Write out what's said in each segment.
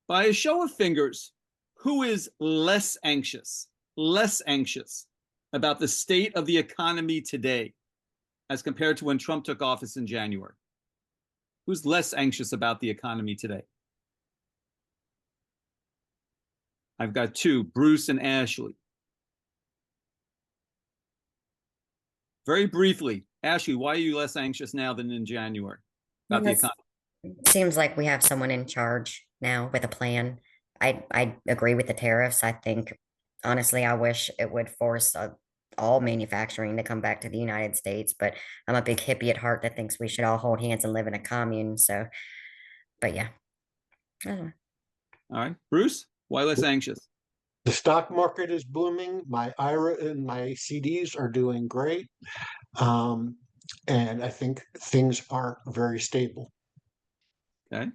By a show of fingers, who is less anxious about the state of the economy today as compared to when Trump took office in January? Who's less anxious about the economy today? I've got two, Bruce and Ashley. Very briefly, Ashley, why are you less anxious now than in January about the Yes, economy? seems like we have someone in charge now with a plan. I agree with the tariffs. I think honestly, I wish it would force all manufacturing to come back to the United States. But I'm a big hippie at heart that thinks we should all hold hands and live in a commune. So, but yeah, I don't know. All right, Bruce, why less anxious? The stock market is booming. My IRA and my CDs are doing great. Um, and I think things are very stable. Okay.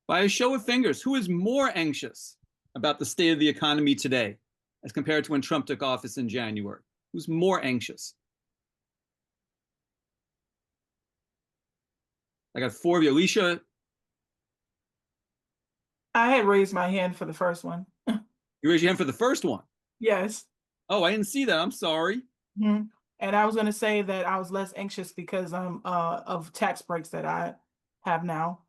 By a show of fingers, who is more anxious about the state of the economy today as compared to when Trump took office in January? Who's more anxious? I got four of you. Alicia, I had raised my hand for the first one. you raised your hand for the first one. Yes. Oh, I didn't see that. I'm sorry. Mhm. And I was going to say that I was less anxious because of tax breaks that I have now.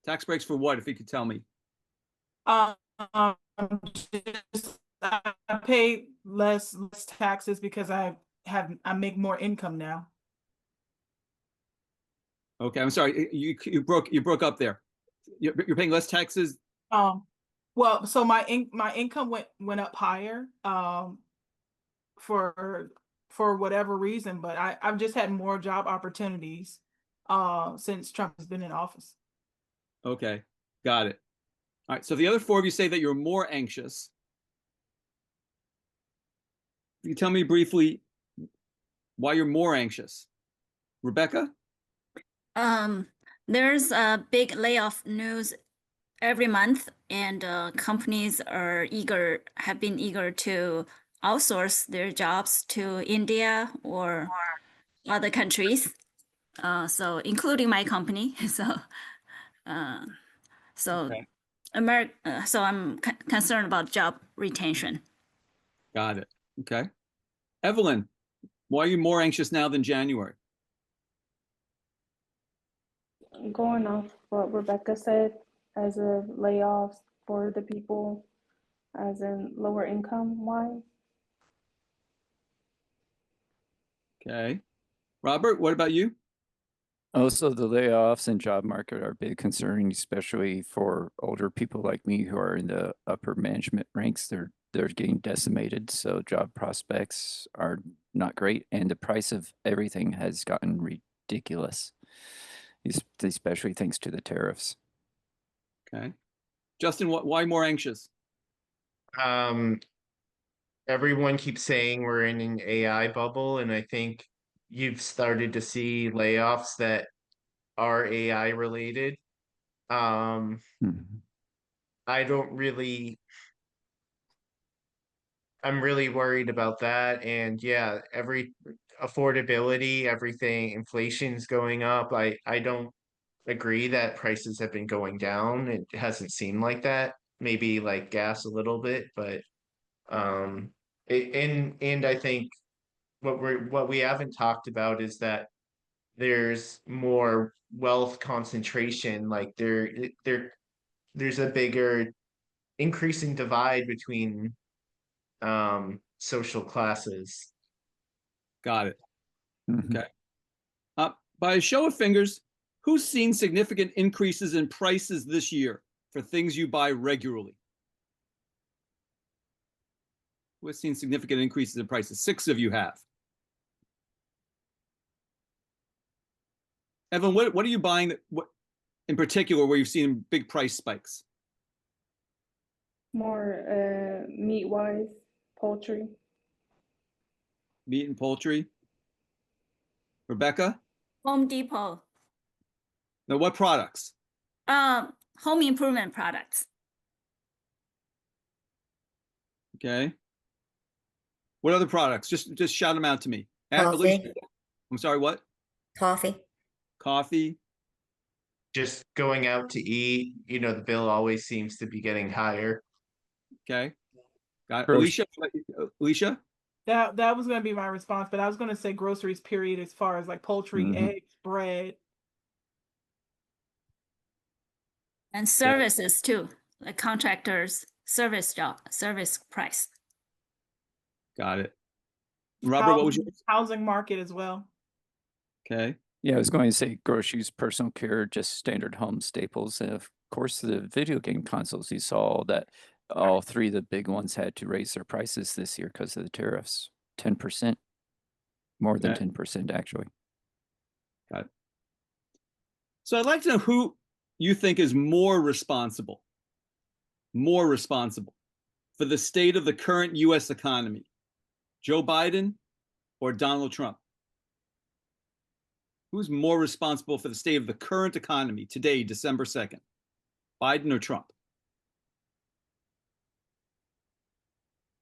Tax breaks for what, if you could tell me? Um, I pay less taxes because I make more income now. Okay, I'm sorry. You broke up there. You're paying less taxes. Um, well, so my income went up higher for whatever reason, but I've just had more job opportunities since Trump has been in office. Okay, got it. All right. So the other four of you say that you're more anxious. Can you tell me briefly why you're more anxious? Rebecca? Um, there's a big layoff news every month, and companies have been eager to outsource their jobs to India or other countries. So including my company. Uh, so Okay. So I'm concerned about job retention. Got it. Okay. Evelyn, why are you more anxious now than January? Going off what Rebecca said, as of layoffs for the people, as in lower income wise. Okay. Robert, what about you? Also, the layoffs and job market are a big concern, especially for older people like me who are in the upper management ranks. They're getting decimated, so job prospects are not great, and the price of everything has gotten ridiculous, especially thanks to the tariffs. Okay. Justin, why more anxious? Um, Everyone keeps saying we're in an AI bubble, and I think you've started to see layoffs that are AI related. Um, Mhm. I don't really, I'm really worried about that. And yeah, every affordability, everything, inflation's going up. I don't agree that prices have been going down. It hasn't seemed like that. Maybe like gas a little bit, but and I think what we haven't talked about is that there's more wealth concentration. Like there's a bigger increasing divide between social classes. Got it. Mhm. Okay. By a show of fingers, who's seen significant increases in prices this year for things you buy regularly? Who has seen significant increases in prices? Six of you have. Evan, what are you buying what in particular where you've seen big price spikes? More meat wise, poultry. Meat and poultry. Rebecca? Home Depot, Now, what products? home improvement products. Okay. What other products? Just shout them out to me. Alicia, Coffee, I'm sorry, what? coffee. Coffee. just going out to eat, the bill always seems to be getting higher. Okay. Got it. Gross- Alicia? That was gonna be my response, but I was gonna say groceries, period, as far as like poultry, Mhm. eggs, bread. And services too, like contractors, service price. Got it. Robert, what was your, Housing market as well. okay. Yeah, I was going to say groceries, personal care, just standard home staples. And of course, the video game consoles, you saw that all three of the big ones had to raise their prices this year because of the tariffs. 10%, more than Okay. 10%, actually. Got it. So I'd like to know who you think is more responsible for the state of the current US economy, Joe Biden or Donald Trump? Who's more responsible for the state of the current economy today, December 2nd? Biden or Trump?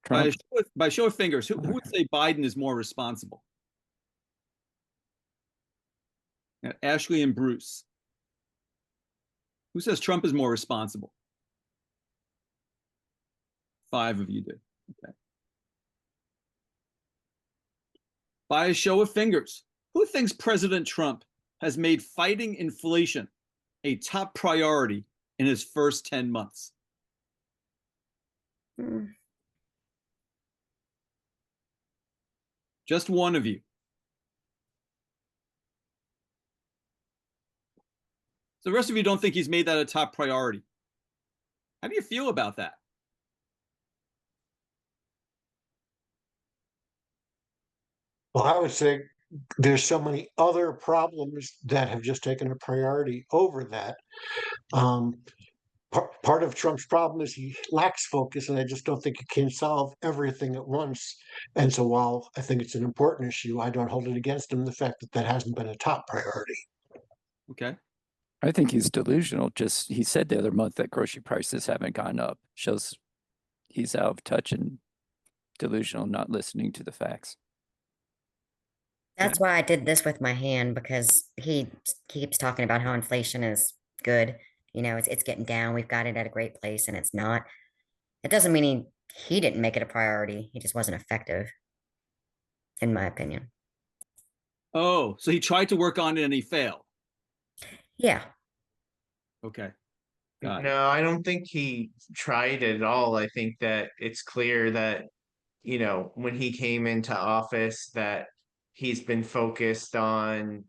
Trump, By show of fingers, who would say Biden is more responsible? Ashley and Bruce. Who says Trump is more responsible? 5 of you do. Okay. By a show of fingers, who thinks President Trump has made fighting inflation a top priority in his first 10 months? Just one of you. So the rest of you don't think he's made that a top priority. How do you feel about that? Well, I would say there's so many other problems that have just taken a priority over that. Part of Trump's problem is he lacks focus, and I just don't think he can solve everything at once. And so, while I think it's an important issue, I don't hold it against him the fact that that hasn't been a top priority. Okay. I think he's delusional. Just he said the other month that grocery prices haven't gone up. Shows he's out of touch and delusional, not listening to the facts. That's why I did this with my hand, because he keeps talking about how inflation is good. It's getting down. We've got it at a great place, and it's not. It doesn't mean he didn't make it a priority. He just wasn't effective, in my opinion. Oh, so he tried to work on it and he failed. Yeah. Okay. Got it. No, I don't think he tried at all. I think that it's clear that, when he came into office, that he's been focused on,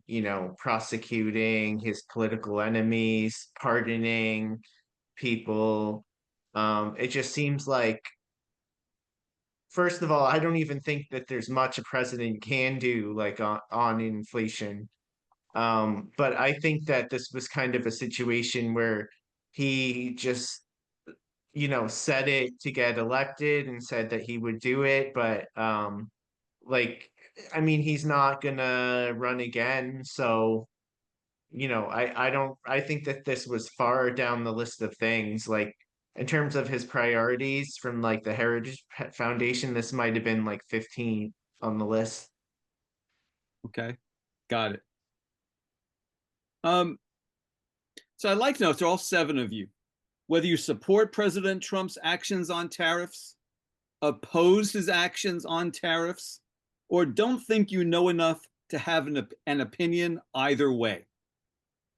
prosecuting his political enemies, pardoning people. It just seems like, first of all, I don't even think that there's much a president can do like on inflation. But I think that this was kind of a situation where he just, said it to get elected and said that he would do it, but like, I mean, he's not gonna run again, so I think that this was far down the list of things. Like, in terms of his priorities from like the Heritage Foundation, this might have been like 15 on the list. Okay. Got it. So I'd like to know, to all 7 of you, whether you support President Trump's actions on tariffs, oppose his actions on tariffs, or don't think you know enough to have an opinion either way.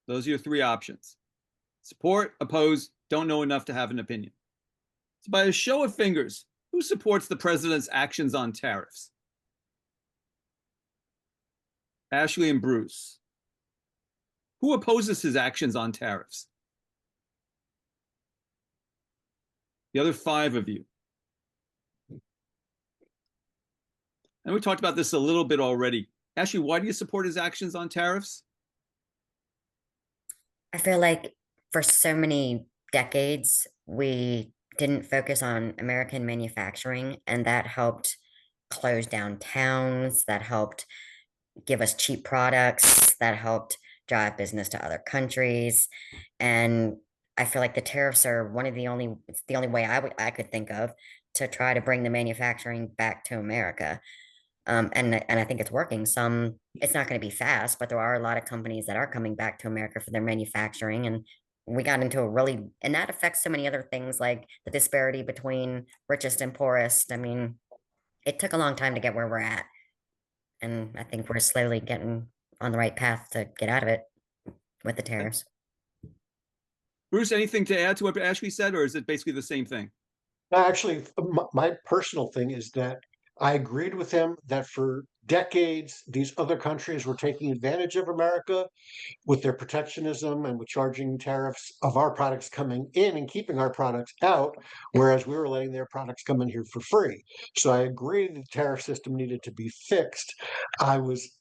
Those are your 3 options. Support, oppose, don't know enough to have an opinion. So by a show of fingers, who supports the president's actions on tariffs? Ashley and Bruce. Who opposes his actions on tariffs? The other 5 of you. And we talked about this a little bit already. Ashley, why do you support his actions on tariffs? I feel like for so many decades, we didn't focus on American manufacturing, and that helped close down towns, that helped give us cheap products, that helped drive business to other countries. And I feel like the tariffs are it's the only way I could think of to try to bring the manufacturing back to America. And I think it's working. It's not going to be fast, but there are a lot of companies that are coming back to America for their manufacturing. And we got into and that affects so many other things like the disparity between richest and poorest. I mean, it took a long time to get where we're at. And I think we're slowly getting on the right path to get out of it with the tariffs. Bruce, anything to add to what Ashley said, or is it basically the same thing? Actually, my personal thing is that I agreed with him that for decades, these other countries were taking advantage of America with their protectionism and with charging tariffs of our products coming in and keeping our products out, whereas we were letting their products come in here for free. So I agree the tariff system needed to be fixed. I was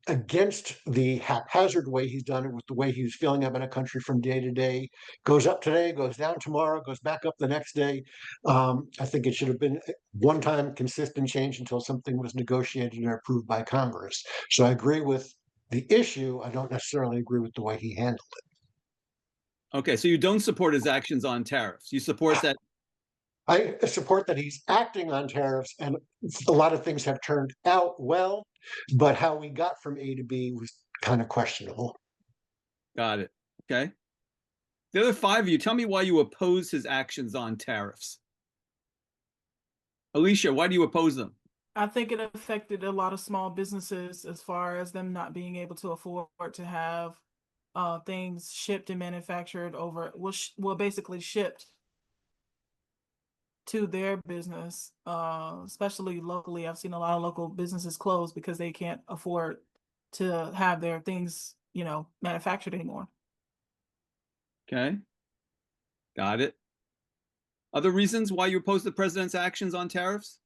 against the haphazard way he's done it with the way he was feeling about a country from day to day, goes up today, goes down tomorrow, goes back up the next day. I think it should have been one time consistent change until something was negotiated and approved by Congress. So I agree with the issue. I don't necessarily agree with the way he handled it. Okay, so you don't support his actions on tariffs. You support that. I support that he's acting on tariffs, and a lot of things have turned out well, but how we got from A to B was kind of questionable. Got it. Okay. The other five of you, tell me why you oppose his actions on tariffs. Alicia, why do you oppose them? I think it affected a lot of small businesses as far as them not being able to afford to have things shipped and manufactured basically shipped to their business, especially locally. I've seen a lot of local businesses close because they can't afford to have their things, manufactured anymore. Okay. Got it. Other reasons why you oppose the president's actions on tariffs?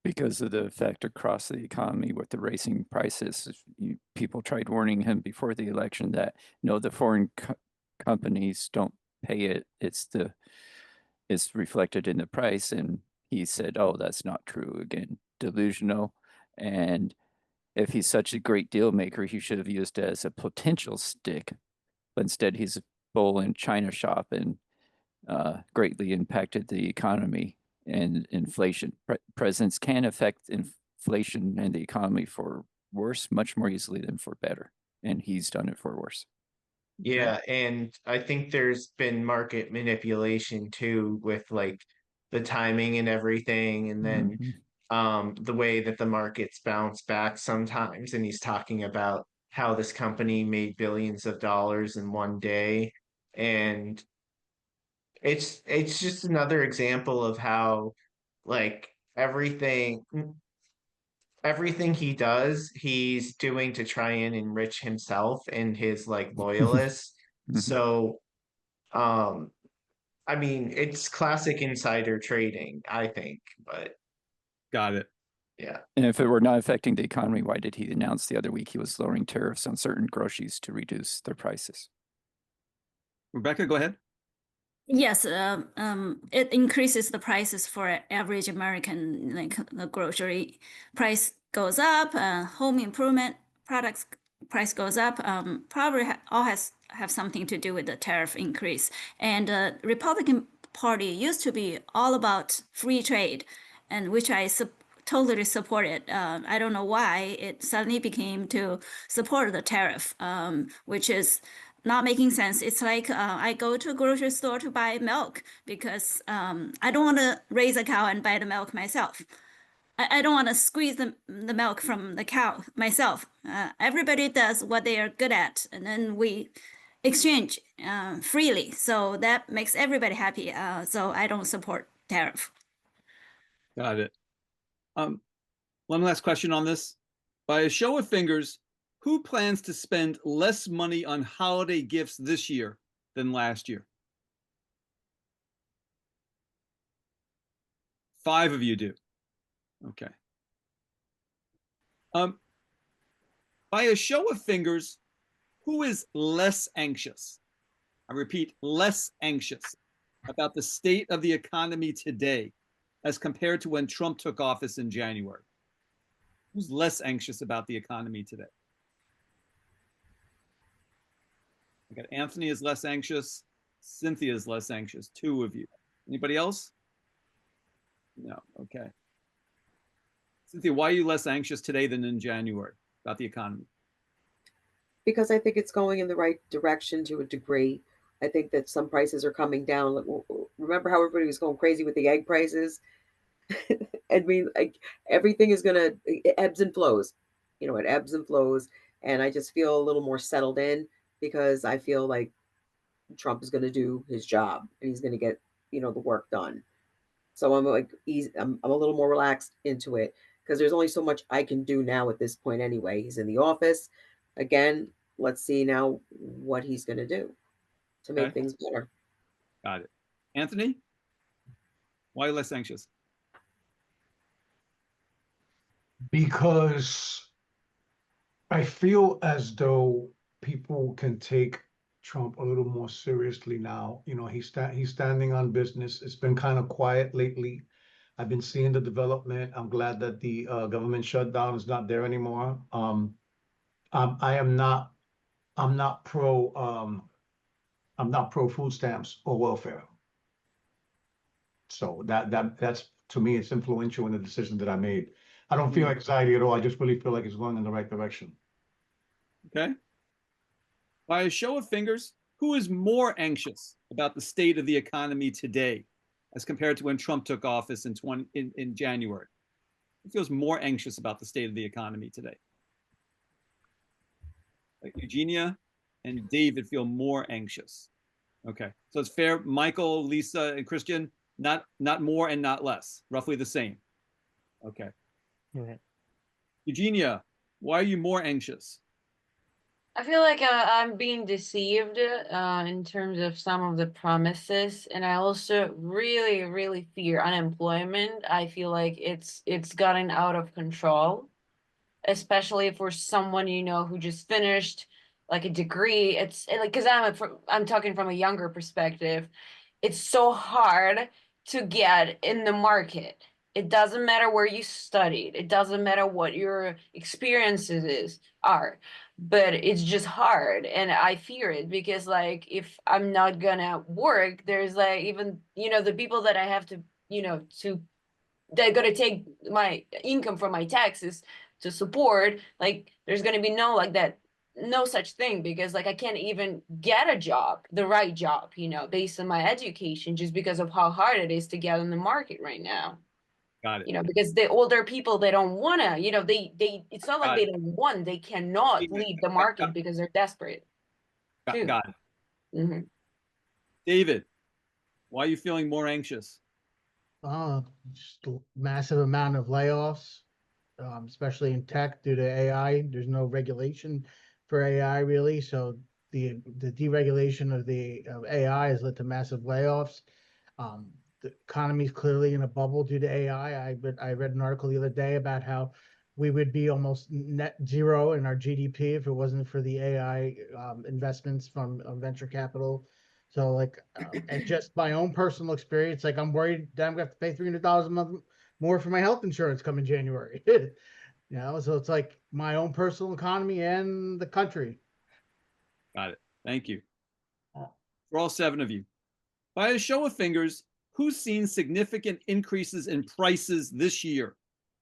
Because of the effect across the economy with the racing prices. People tried warning him before the election that no, the foreign companies don't pay it. It's reflected in the price. And he said, oh, that's not true. Again, delusional. And if he's such a great deal maker, he should have used it as a potential stick. But instead, he's a bull in China shop and greatly impacted the economy and inflation. Presidents can affect inflation and the economy for worse much more easily than for better. And he's done it for worse. Yeah, and I think there's been market manipulation too with like the timing and everything, and then the way that the markets bounce back sometimes. And he's talking about how this company made billions of dollars in one day. And it's just another example of how like everything he does, he's doing to try and enrich himself and his like loyalists. So, um, I mean, it's classic insider trading, I think, but Got it. yeah. And if it were not affecting the economy, why did he announce the other week he was lowering tariffs on certain groceries to reduce their prices? Rebecca, go ahead. Yes, it increases the prices for average American, like the grocery price goes up, home improvement products price goes up. Probably all have something to do with the tariff increase. And Republican Party used to be all about free trade, and which I totally supported. I don't know why it suddenly became to support the tariff, which is not making sense. It's like I go to a grocery store to buy milk because I don't want to raise a cow and buy the milk myself. I don't want to squeeze the milk from the cow myself. Everybody does what they are good at, and then we exchange freely. So that makes everybody happy. So I don't support tariff. Got it. One last question on this. By a show of fingers, who plans to spend less money on holiday gifts this year than last year? 5 of you do. Okay. By a show of fingers, who is less anxious? I repeat, less anxious about the state of the economy today as compared to when Trump took office in January? Who's less anxious about the economy today? I got Anthony is less anxious. Cynthia is less anxious. 2 of you. Anybody else? No. Okay. Cynthia, why are you less anxious today than in January about the economy? Because I think it's going in the right direction to a degree. I think that some prices are coming down. Remember how everybody was going crazy with the egg prices? I mean, like everything is gonna, it ebbs and flows. You know, it ebbs and flows, and I just feel a little more settled in because I feel like Trump is gonna do his job and he's gonna get, you know, the work done. So I'm like easy. I'm a little more relaxed into it because there's only so much I can do now at this point anyway. He's in the office. Again, let's see now what he's gonna do to make Okay. things better. Got it. Anthony, why are you less anxious? Because I feel as though people can take Trump a little more seriously now. You know, he's standing on business. It's been kind of quiet lately. I've been seeing the development. I'm glad that the government shutdown is not there anymore. I am not. I'm not pro. I'm not pro food stamps or welfare. So that's to me, it's influential in the decision that I made. I don't feel anxiety at all. I just really feel like it's going in the right direction. Okay. By a show of fingers, who is more anxious about the state of the economy today as compared to when Trump took office in January? Who feels more anxious about the state of the economy today? Like Eugenia and David feel more anxious. Okay. So it's fair. Michael, Lisa, and Christian, not more and not less. Roughly the same. Okay. All right. Eugenia, why are you more anxious? I feel like I'm being deceived in terms of some of the promises, and I also really, really fear unemployment. I feel like it's gotten out of control, especially for someone you know who just finished like a degree. It's like because I'm talking from a younger perspective. It's so hard to get in the market. It doesn't matter where you studied. It doesn't matter what your experiences are, but it's just hard, and I fear it because like if I'm not gonna work, there's like even the people that I have to to they're gonna take my income from my taxes to support, like there's gonna be no such thing because like I can't even get a job, the right job, based on my education, just because of how hard it is to get in the market right now. Got it. Because the older people, they don't wanna, they it's not like Got they it. don't want, they cannot leave the market because they're desperate too. Got it. Mhm. David, why are you feeling more anxious? Just a massive amount of layoffs, especially in tech due to AI. There's no regulation for AI really, so the deregulation of AI has led to massive layoffs. The economy is clearly in a bubble due to AI. I read an article the other day about how we would be almost net zero in our GDP if it wasn't for the AI investments from venture capital. So like, and just my own personal experience, like I'm worried that I'm gonna have to pay $300 a month more for my health insurance coming January. So it's like my own personal economy and the country. Got it. Thank you. For all 7 of you, by a show of fingers, who's seen significant increases in prices this year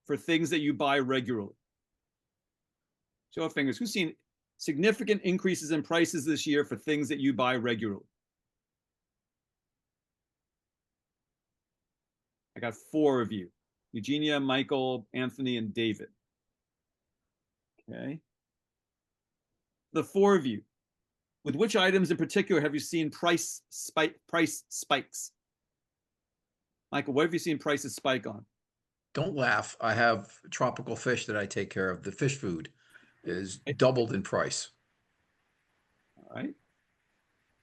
for things that you buy regularly? Show of fingers, who's seen significant increases in prices this year for things that you buy regularly? I got 4 of you: Eugenia, Michael, Anthony, and David. Okay. The 4 of you, with which items in particular have you seen price spikes? Michael, what have you seen prices spike on? Don't laugh. I have tropical fish that I take care of. The fish food is doubled in price. All right.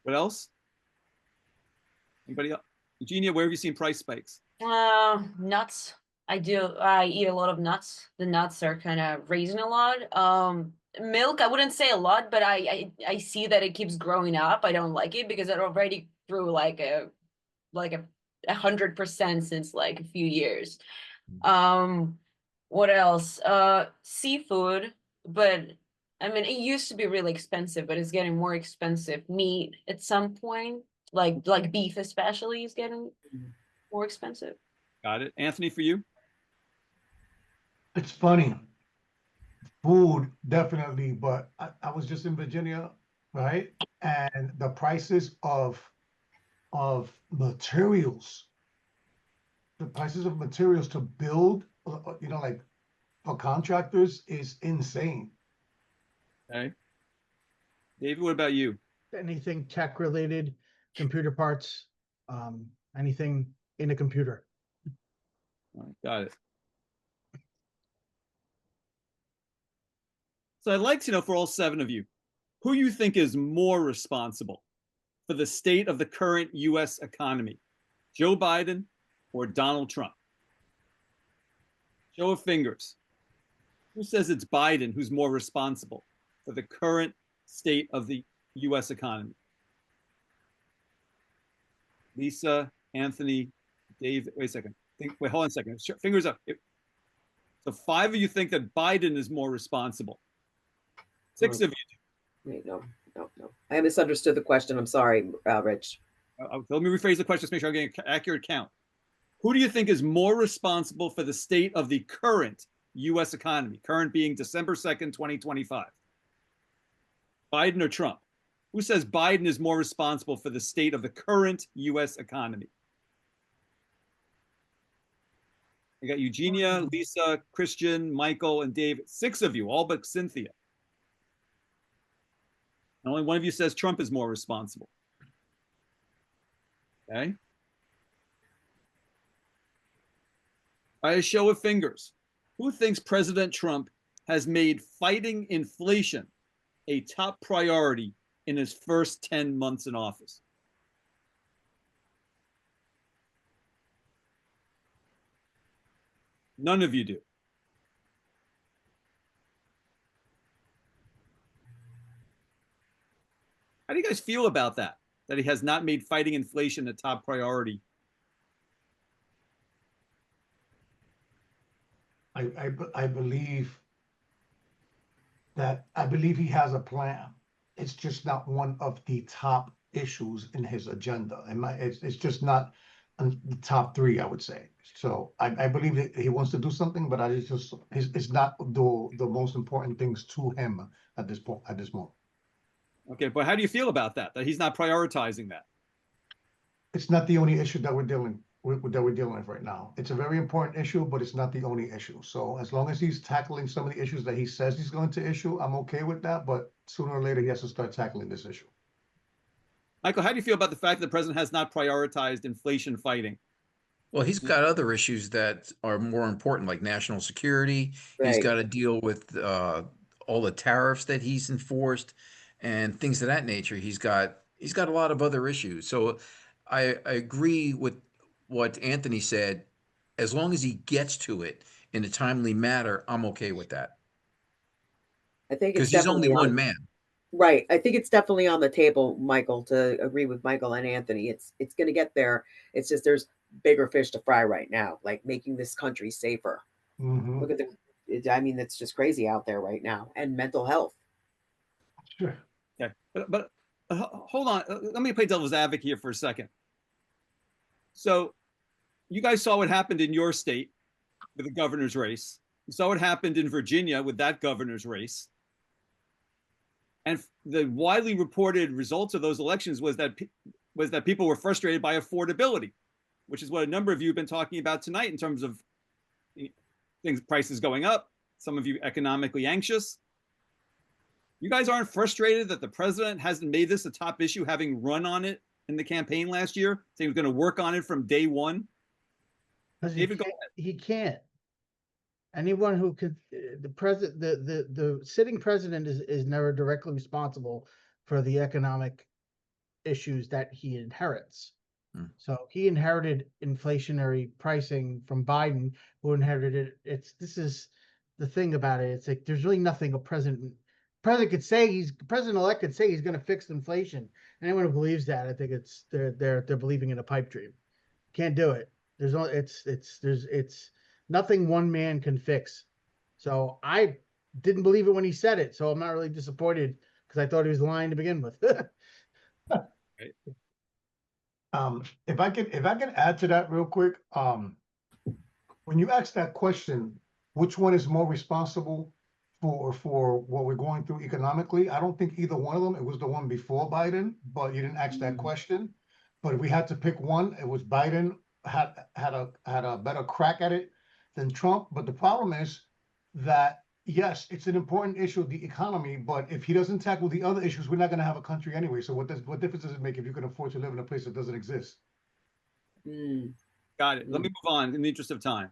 What else? Anybody else? Eugenia, where have you seen price spikes? Nuts. I eat a lot of nuts. The nuts are kind of raising a lot. Milk, I wouldn't say a lot, but I see that it keeps growing up. I don't like it because it already grew like a 100% since like a few years. What else? Seafood, but I mean it used to be really expensive, but it's getting more expensive. Meat at some point, like beef especially, is getting more expensive. Got it. Anthony, for you? It's funny. Food, definitely, but I was just in Virginia, right? And the prices of materials, the prices of materials to build, like for contractors is insane. Okay. David, what about you? Anything tech related, computer parts, anything in a computer. All right, got it. So I'd like to know for all 7 of you, who you think is more responsible for the state of the current US economy, Joe Biden or Donald Trump? Show of fingers. Who says it's Biden who's more responsible for the current state of the US economy? Lisa, Anthony, Dave, wait a second. Wait, hold on a second. Fingers up. So 5 of you think that Biden is more responsible. 6 of you. Wait, no. I misunderstood the question. I'm sorry, Rich. Let me rephrase the question to make sure I'm getting an accurate count. Who do you think is more responsible for the state of the current US economy? Current being December 2nd, 2025. Biden or Trump? Who says Biden is more responsible for the state of the current US economy? I got Eugenia, Lisa, Christian, Michael, and David. 6 of you, all but Cynthia. And only one of you says Trump is more responsible. Okay. By a show of fingers, who thinks President Trump has made fighting inflation a top priority in his first 10 months in office? None of you do. How do you guys feel about that? That he has not made fighting inflation a top priority? I believe he has a plan. It's just not one of the top issues in his agenda. It's just not the top 3, I would say. So I believe that he wants to do something, but it's not the most important things to him at this moment. Okay, but how do you feel about that? That he's not prioritizing that? It's not the only issue that we're dealing with right now. It's a very important issue, but it's not the only issue. So as long as he's tackling some of the issues that he says he's going to issue, I'm okay with that. But sooner or later, he has to start tackling this issue. Michael, how do you feel about the fact that the president has not prioritized inflation fighting? Well, he's got other issues that are more important, like national security. He's Right. got to deal with all the tariffs that he's enforced and things of that nature. He's got a lot of other issues. So I agree with what Anthony said. As long as he gets to it in a timely manner, I'm okay with that. I think Because it's he's only definitely one man. right. I think it's definitely on the table, Michael, to agree with Michael and Anthony. It's going to get there. It's just there's bigger fish to fry right now, like making this country safer. Mm-hmm. Look at it's just crazy out there right now, and mental health. Sure. Okay, but hold on. Let me play devil's advocate here for a second. So you guys saw what happened in your state with the governor's race. You saw what happened in Virginia with that governor's race. And the widely reported results of those elections was that people were frustrated by affordability, which is what a number of you have been talking about tonight in terms of prices going up, some of you economically anxious. You guys aren't frustrated that the president hasn't made this a top issue, having run on it in the campaign last year, saying he was going to work on it from day one? David, he can't. Anyone who could, the sitting president is never directly responsible for the economic issues that he inherits. So he inherited inflationary pricing from Biden, who inherited it. This is the thing about it. It's like there's really nothing a president could say. President-elect could say he's going to fix inflation. Anyone who believes that, I think they're believing in a pipe dream. Can't do it. It's nothing one man can fix. So I didn't believe it when he said it. So I'm not really disappointed because I thought he was lying to begin with. Right. If I can add to that real quick, when you ask that question, which one is more responsible for what we're going through economically. I don't think either one of them. It was the one before Biden, but you didn't ask that question. But if we had to pick one, it was Biden had a better crack at it than Trump. But the problem is that yes, it's an important issue, the economy, but if he doesn't tackle the other issues, we're not going to have a country anyway. So what difference does it make if you can afford to live in a place that doesn't exist? Got it. Let me move on in the interest of time.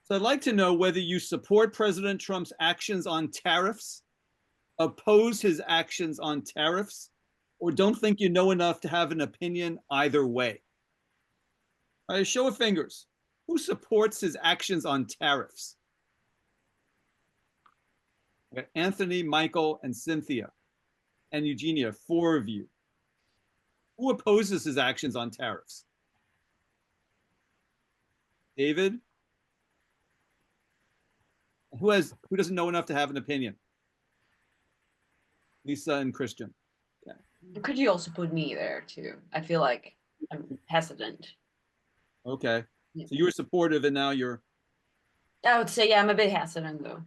So I'd like to know whether you support President Trump's actions on tariffs, oppose his actions on tariffs, or don't think you know enough to have an opinion either way. All right, show of fingers. Who supports his actions on tariffs? Okay, Anthony, Michael, and Cynthia, and Eugenia, 4 of you. Who opposes his actions on tariffs? David? Who doesn't know enough to have an opinion? Lisa and Christian. Okay. Could you also put me there too? I feel like I'm hesitant. Okay. So you were supportive and now you're. I would say, yeah, I'm a bit hesitant though.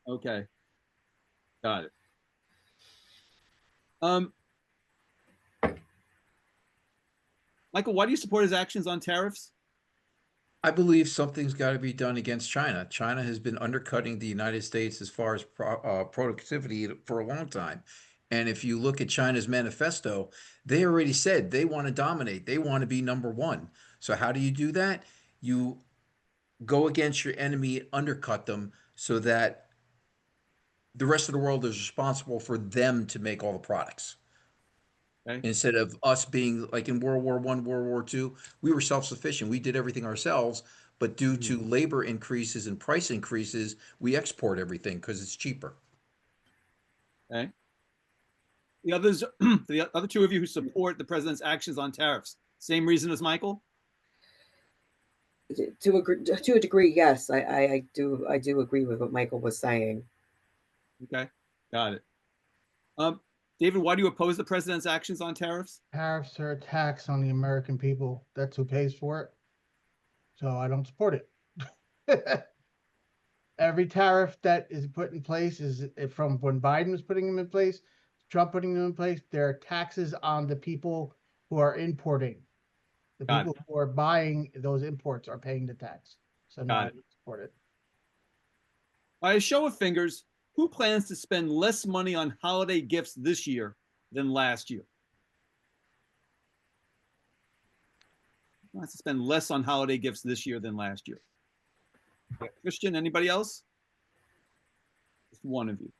Okay. Got it. Michael, why do you support his actions on tariffs? I believe something's got to be done against China. China has been undercutting the United States as far as productivity for a long time. And if you look at China's manifesto, they already said they want to dominate. They want to be number one. So how do you do that? You go against your enemy, undercut them so that the rest of the world is responsible for them to make all the products. Okay. Instead of us being like in World War I, World War II, we were self-sufficient. We did everything ourselves, but due to labor increases and price increases, we export everything because it's cheaper. Okay. The others, the other 2 of you who support the president's actions on tariffs, same reason as Michael? To a degree, yes, I do agree with what Michael was saying. Okay, got it. David, why do you oppose the president's actions on tariffs? Tariffs are a tax on the American people. That's who pays for it. So I don't support it. Every tariff that is put in place is from when Biden was putting them in place, Trump putting them in place. There are taxes on the people who are importing. The people who are buying those imports are paying the tax. So no, I don't support it. By a show of fingers, who plans to spend less money on holiday gifts this year than last year? Who wants to spend less on holiday gifts this year than last year? Okay. Christian, anybody else? Just one of you.